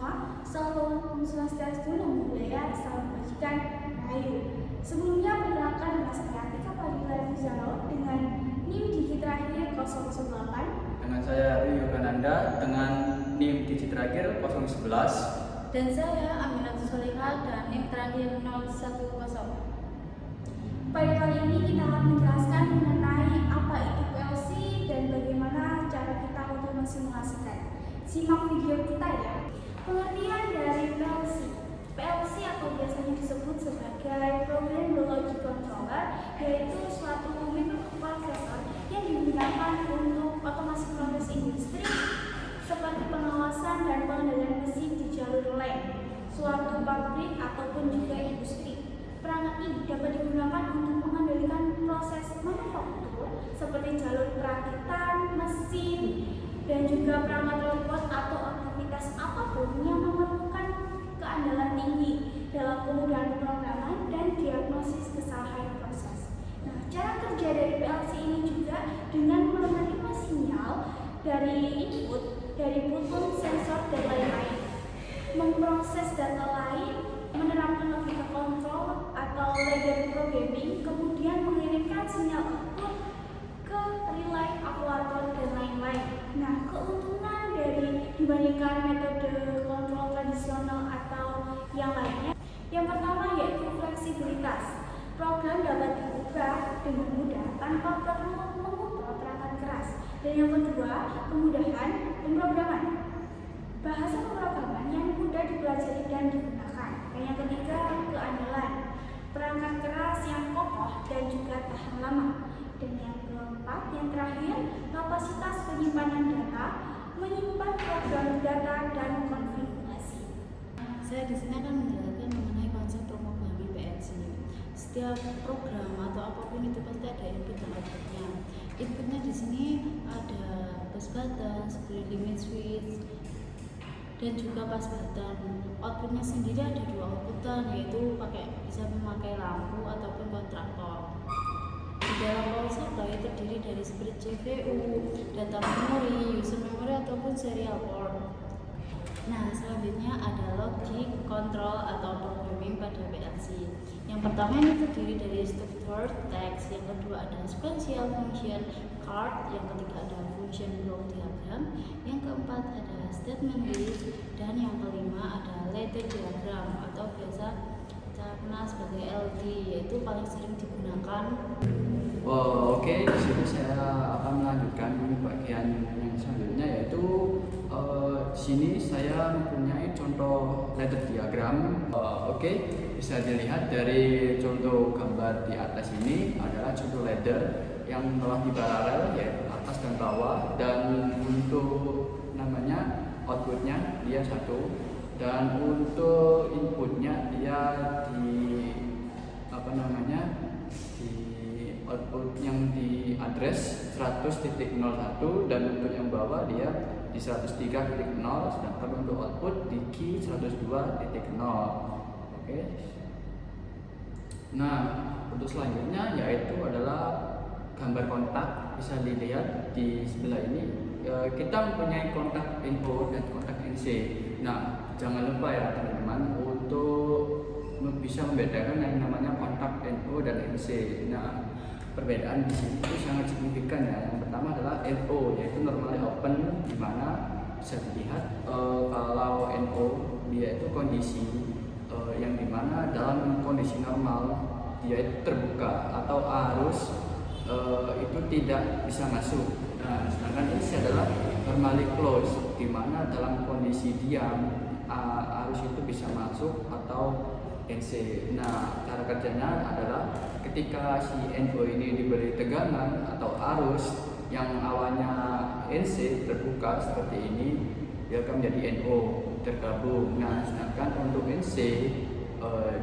semua. Salam Swastiastu, Namo Buddhaya, salam kebajikan, rahayu. Sebelumnya perkenalkan nama saya Atika Fadila Rizalo dengan NIM digit terakhir 008. Dengan saya Rio Yogananda dengan NIM digit terakhir 011. Dan saya Aminatul Solihah dan NIM terakhir 010. Pada kali ini kita akan menjelaskan mengenai apa itu PLC dan bagaimana cara kita untuk mensimulasikan. Simak video kita ya. Pengertian dari PLC. PLC atau biasanya disebut sebagai Programmable Logic Controller, yaitu suatu mikroprosesor yang digunakan untuk otomasi proses industri seperti pengawasan dan pengendalian mesin di jalur lem, suatu pabrik ataupun juga industri. Perangkat ini dapat digunakan untuk mengendalikan proses manufaktur seperti jalur perakitan, mesin, dan juga perangkat robot atau aktivitas apapun yang memerlukan keandalan tinggi dalam kemudahan pemrograman dan diagnosis kesalahan proses. Nah, cara kerja dari PLC ini juga dengan menerima sinyal dari input, dari button, sensor, dan lain-lain, memproses data lain, menerapkan logika kontrol atau ladder programming, kemudian mengirimkan sinyal output ke relay, aktuator, dan lain-lain. Nah, keuntungan dari dibandingkan metode kontrol tradisional atau yang lainnya, yang pertama yaitu fleksibilitas. Program dapat diubah dengan mudah tanpa perlu mengubah perangkat keras. Dan yang kedua, kemudahan pemrograman. Bahasa pemrograman yang mudah dipelajari dan digunakan. Dan yang ketiga, keandalan. Perangkat keras yang kokoh dan juga tahan lama. Dan yang keempat, yang terakhir, kapasitas penyimpanan data, menyimpan program data dan konfigurasi. Saya di sini akan menjelaskan mengenai konsep pemrograman PLC. Setiap program atau apapun itu pasti ada input dan outputnya. Inputnya di sini ada bus button, seperti limit switch, dan juga pas button. Outputnya sendiri ada dua outputan, yaitu bisa memakai lampu ataupun kontraktor. Di dalam power supply terdiri dari seperti CPU, data memori, user memory ataupun serial port. Nah, selanjutnya ada logic, control atau programming pada PLC. Yang pertama ini terdiri dari structure text, yang kedua ada sequential function card, yang ketiga ada function block diagram, yang keempat ada statement list, dan yang kelima ada ladder diagram atau biasa kita kenal sebagai LD, yaitu paling sering digunakan. Oke, di sini saya akan melanjutkan bagian yang selanjutnya, yaitu di sini saya mempunyai contoh ladder diagram. Oke, bisa dilihat dari contoh gambar di atas ini adalah contoh ladder yang telah diparalel, yaitu atas dan bawah, dan untuk namanya outputnya dia satu, dan untuk inputnya dia di output yang di address 100.01, dan untuk yang bawah dia di 103.0, sedangkan untuk output di key 102.0. Oke. Nah, untuk selanjutnya yaitu adalah gambar kontak. Bisa dilihat di sebelah ini kita mempunyai kontak NO dan kontak NC. Nah, jangan lupa ya teman-teman untuk bisa membedakan yang namanya kontak NO dan NC. Nah, perbedaan di sini itu sangat signifikan ya. Yang pertama adalah NO, yaitu normally open, di mana bisa dilihat kalau NO dia itu kondisi yang dimana dalam kondisi normal dia itu terbuka atau arus itu tidak bisa masuk. Nah, sedangkan ini adalah normally close, di mana dalam kondisi diam arus itu bisa masuk atau NC. Nah, cara kerjanya adalah ketika si NO ini diberi tegangan atau arus yang awalnya NC terbuka seperti ini, dia akan menjadi NO tergabung. Nah, sedangkan untuk NC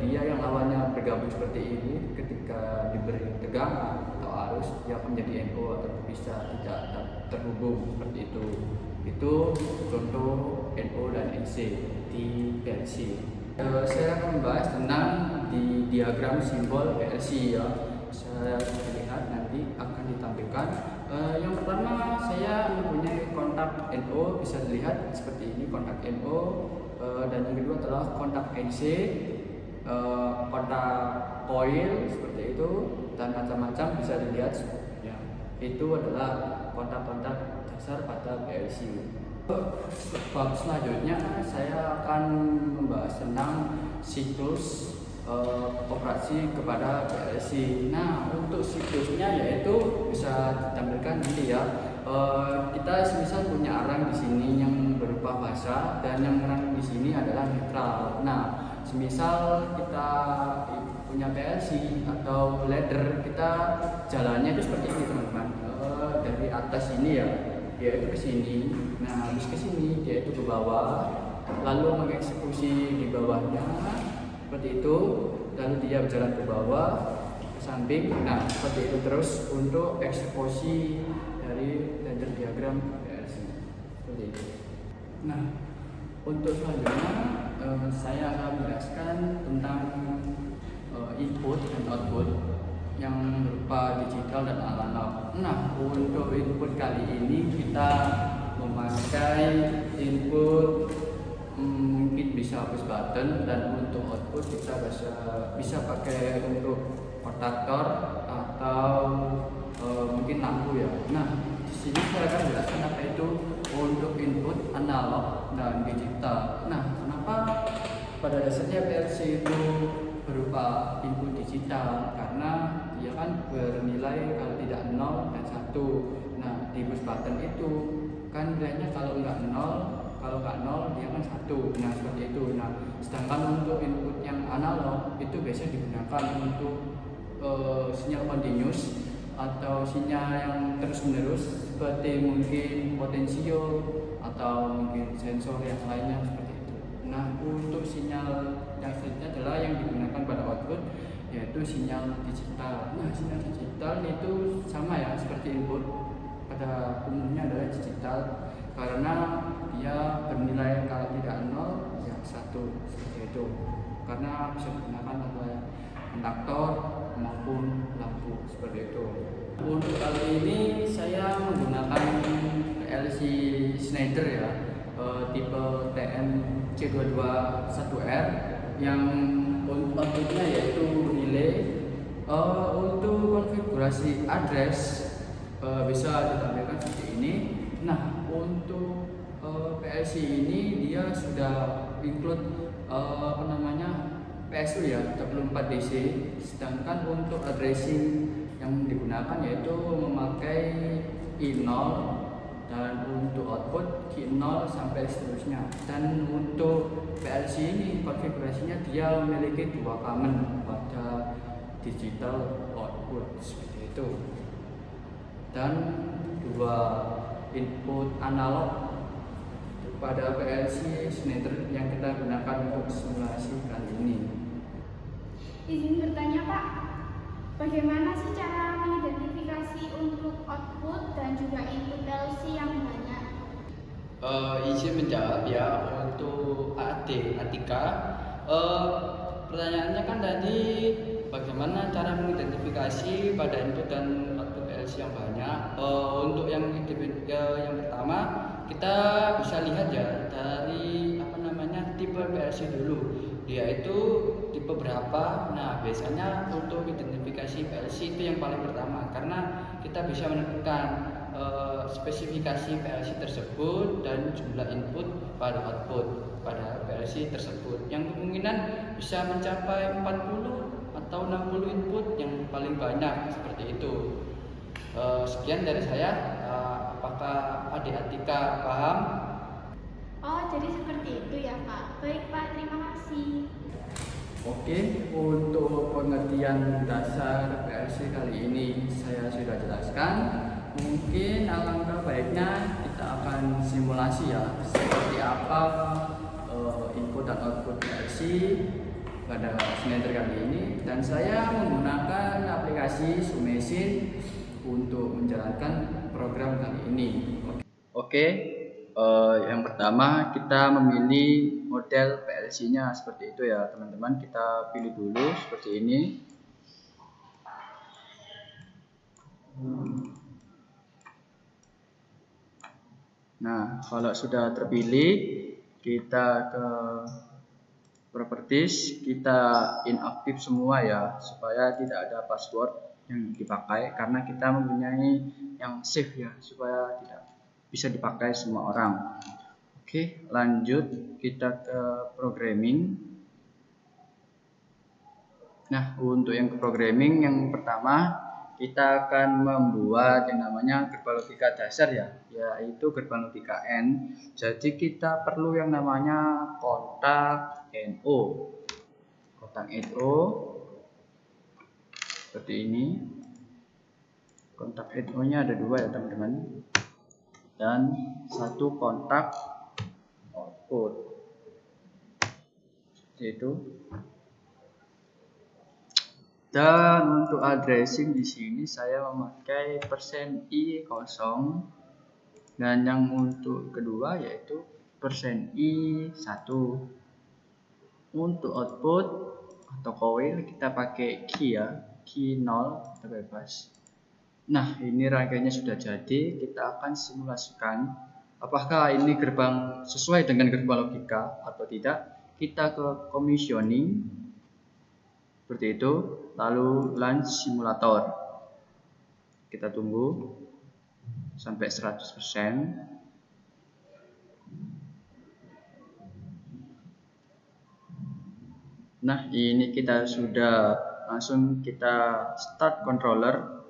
dia yang awalnya bergabung seperti ini, ketika diberi tegangan atau arus dia akan menjadi NO atau bisa tidak terhubung seperti itu. Itu contoh NO dan NC di PLC. Saya akan membahas tentang di diagram simbol PLC ya. Saya lihat nanti akan ditampilkan. Yang pertama saya mempunyai kontak NO, bisa dilihat seperti ini kontak NO. Dan yang kedua adalah kontak NC, kontak coil seperti itu, dan macam-macam bisa dilihat ya. Itu adalah kontak-kontak dasar pada PLC. Bab selanjutnya saya akan membahas tentang siklus operasi kepada PLC. Nah, untuk siklusnya yaitu bisa ditampilkan nanti ya. Kita misal punya arang di sini yang berupa fasa dan yang arang di sini adalah netral. Nah, semisal kita punya PLC atau ladder, kita jalannya itu seperti ini teman-teman. Dari atas ini ya, dia itu ke sini. Nah, habis ke sini dia itu ke bawah, lalu mengeksekusi di bawahnya seperti itu, lalu dia berjalan ke bawah, ke samping. Nah, seperti itu terus untuk eksekusi dari ladder diagram PLC seperti itu. Nah, untuk selanjutnya saya akan menjelaskan tentang input dan output yang berupa digital dan analog. Nah, untuk input kali ini kita memakai input mungkin bisa push button, dan untuk output kita bisa pakai untuk kontaktor atau mungkin lampu ya. Nah, di sini saya akan jelaskan apa itu untuk input analog dan digital. Nah, kenapa pada dasarnya PLC itu berupa input digital? Karena dia kan bernilai kalau tidak 0 dan 1. Nah, di push button itu kan nilainya kalau nggak 0 dia kan 1. Nah, seperti itu. Nah, sedangkan untuk input yang analog itu biasanya digunakan untuk sinyal continuous atau sinyal yang terus menerus, seperti mungkin potensio atau mungkin sensor yang lainnya seperti itu. Nah, untuk sinyal yang selanjutnya adalah yang digunakan pada output, yaitu sinyal digital. Nah, sinyal digital itu sama ya seperti input, pada umumnya adalah digital karena dia bernilai kalau tidak 0 ya 1 seperti itu, karena bisa digunakan oleh konduktor maupun lampu seperti itu. Untuk kali ini saya menggunakan PLC Schneider ya, tipe TM-C221R yang outputnya yaitu relay. Untuk konfigurasi address bisa ditampilkan seperti ini. Nah, untuk PLC ini dia sudah include PSU ya, 34 DC. Sedangkan untuk addressing yang digunakan yaitu memakai I0, dan untuk output Q0 sampai seterusnya. Dan untuk PLC ini konfigurasinya dia memiliki 2 common pada digital output seperti itu, dan 2 input analog pada PLC Schneider yang kita gunakan untuk simulasi kali ini. Izin bertanya Pak, bagaimana sih cara mengidentifikasi untuk output dan juga input PLC yang banyak? Izin menjawab ya untuk Atika. Pertanyaannya kan tadi bagaimana cara mengidentifikasi pada input dan output PLC yang banyak. Untuk yang pertama kita bisa lihat ya dari tipe PLC dulu, dia itu tipe berapa. Nah, biasanya untuk identifikasi PLC itu yang paling pertama, karena kita bisa menentukan spesifikasi PLC tersebut dan jumlah input pada output pada PLC tersebut, yang kemungkinan bisa mencapai 40 atau 60 input yang paling banyak seperti itu. Sekian dari saya. Apakah adik Atika paham? Oh, jadi seperti itu ya Pak. Baik Pak, terima kasih. Oke, untuk pengertian dasar PLC kali ini saya sudah jelaskan. Mungkin alangkah baiknya kita akan simulasi ya, seperti apa input dan output PLC pada Schneider kali ini. Dan saya menggunakan aplikasi Sumachine untuk menjalankan program kali ini. Oke, yang pertama kita memilih model PLC-nya seperti itu ya teman-teman. Kita pilih dulu seperti ini. Nah, kalau sudah terpilih, kita ke properties, kita inaktif semua ya, supaya tidak ada password yang dipakai, karena kita mempunyai yang safe ya, supaya tidak bisa dipakai semua orang. Oke, lanjut kita ke programming. Nah, untuk yang ke programming, yang pertama kita akan membuat yang namanya gerbang logika dasar ya, yaitu gerbang logika N. Jadi kita perlu yang namanya kontak NO. Kontak NO seperti ini. Kontak NO-nya ada 2 ya teman-teman. Dan satu kontak output. Seperti itu. Dan untuk addressing di sini saya memakai %i0, dan yang untuk kedua yaitu %i1. Untuk output atau coil kita pakai key ya, key 0 atau bebas. Nah, ini rangkaiannya sudah jadi, kita akan simulasikan apakah ini gerbang sesuai dengan gerbang logika atau tidak. Kita ke commissioning seperti itu, lalu launch simulator. Kita tunggu sampai 100%. Nah, ini kita sudah langsung kita start controller.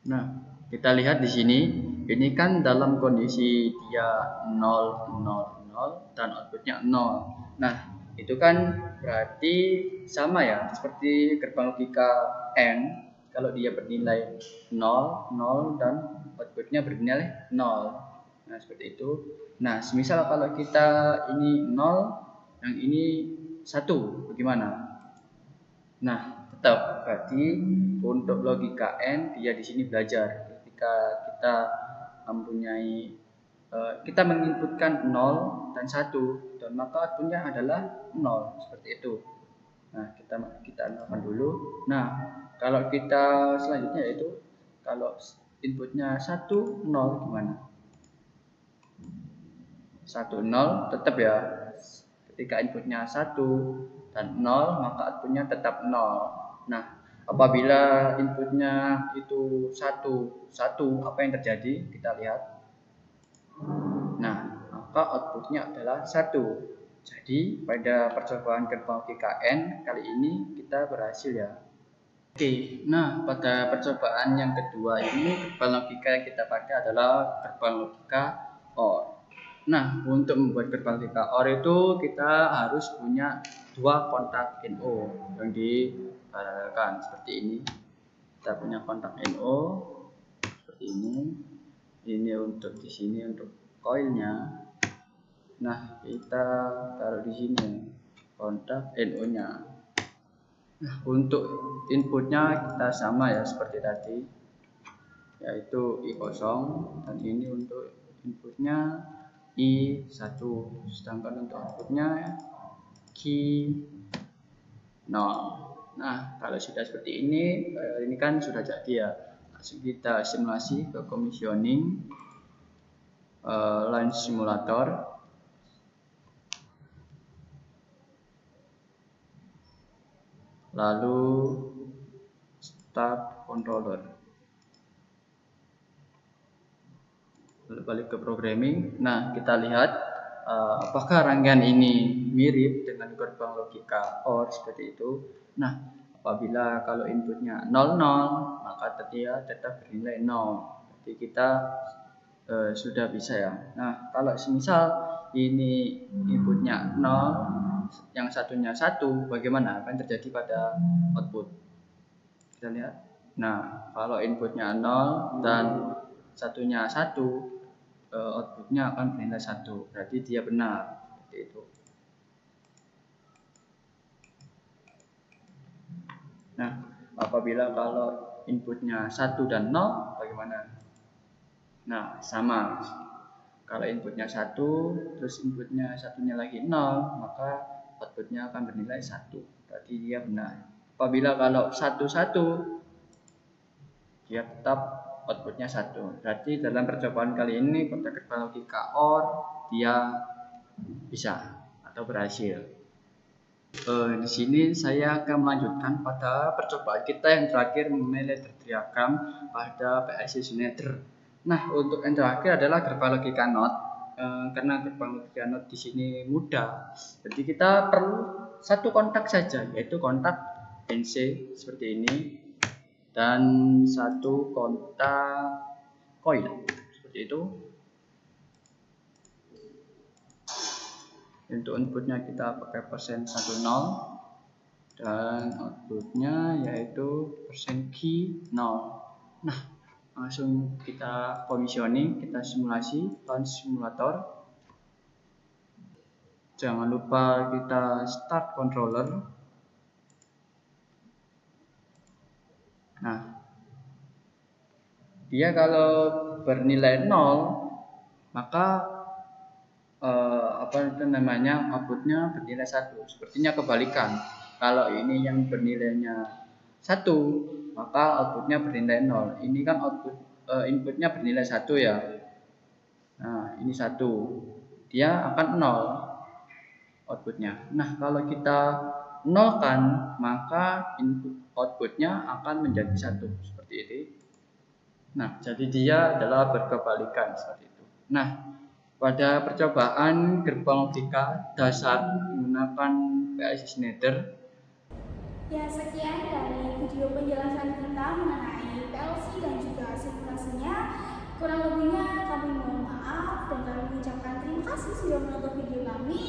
Nah, kita lihat di sini, ini kan dalam kondisi dia 0, 0, 0 dan outputnya 0. Nah, itu kan berarti sama ya, seperti gerbang logika N. Kalau dia bernilai 0, 0 dan outputnya bernilai 0. Nah, seperti itu. Nah, semisal kalau kita ini 0, yang ini 1, bagaimana? Nah, tetap berarti untuk logika N dia di sini belajar. Ketika kita mempunyai kita menginputkan 0 dan 1, dan maka outputnya adalah 0 seperti itu. Nah, kita nolkan dulu. Nah, kalau kita selanjutnya yaitu kalau inputnya 1, 0 gimana? 1, 0 tetap ya. Ketika inputnya 1 dan 0, maka outputnya tetap 0. Nah, apabila inputnya itu 1, apa yang terjadi? Kita lihat. Nah, maka outputnya adalah 1. Jadi pada percobaan gerbang logika N kali ini kita berhasil ya. Oke, nah pada percobaan yang kedua ini gerbang logika yang kita pakai adalah gerbang logika OR. Nah, untuk membuat gerbang logika OR itu kita harus punya 2 kontak NO yang diparalelkan seperti ini. Kita punya kontak NO seperti ini. Ini untuk di sini untuk coilnya. Nah, kita taruh di sini kontak NO-nya. Nah, untuk inputnya kita sama ya seperti tadi, yaitu I0, dan ini untuk inputnya I1, sedangkan untuk outputnya Q0. Nah, kalau sudah seperti ini kan sudah jadi ya. Langsung kita simulasi ke commissioning, launch simulator. Lalu start controller. Lalu balik ke programming. Nah, kita lihat apakah rangkaian ini mirip dengan gerbang logika OR seperti itu. Nah, apabila kalau inputnya 00, maka dia tetap bernilai 0. Jadi kita sudah bisa ya. Nah, kalau semisal ini inputnya 0, yang satunya 1, bagaimana? Apa yang terjadi pada output? Kita lihat. Nah, kalau inputnya 0 dan satunya 1, outputnya akan bernilai 1. Berarti dia benar. Seperti itu. Nah, apabila kalau inputnya 1 dan 0, bagaimana? Nah, sama. Kalau inputnya 1, terus inputnya satunya lagi 0, maka outputnya akan bernilai 1. Berarti dia benar. Apabila kalau 1, 1, dia tetap outputnya 1. Berarti dalam percobaan kali ini kontak gerbang logika OR dia bisa atau berhasil. Di sini saya akan melanjutkan pada percobaan kita yang terakhir mengenai letter diagram pada PLC Schneider. Nah, untuk yang terakhir adalah gerbang logika NOT. Karena gerbang logika NOT di sini mudah, jadi kita perlu satu kontak saja, yaitu kontak NC seperti ini dan satu kontak coil seperti itu. Untuk inputnya kita pakai persen 10 dan outputnya yaitu persen key 0. Nah, langsung kita commissioning, kita simulasi launch simulator. Jangan lupa kita start controller. Nah, dia kalau bernilai 0 maka outputnya bernilai 1. Sepertinya kebalikan. Kalau ini yang bernilainya 1 maka outputnya bernilai 0. Ini kan inputnya bernilai 1 ya. Nah, ini 1, dia akan 0 outputnya. Nah, kalau kita nolkan maka outputnya akan menjadi 1 seperti ini. Nah, jadi dia adalah berkebalikan seperti itu. Nah, pada percobaan gerbang logika dasar menggunakan PLC Schneider. Ya, sekian dari video penjelasan kita mengenai PLC dan juga simulasinya. Kurang lebihnya kami mohon maaf dan kami ucapkan terima kasih sudah menonton video kami.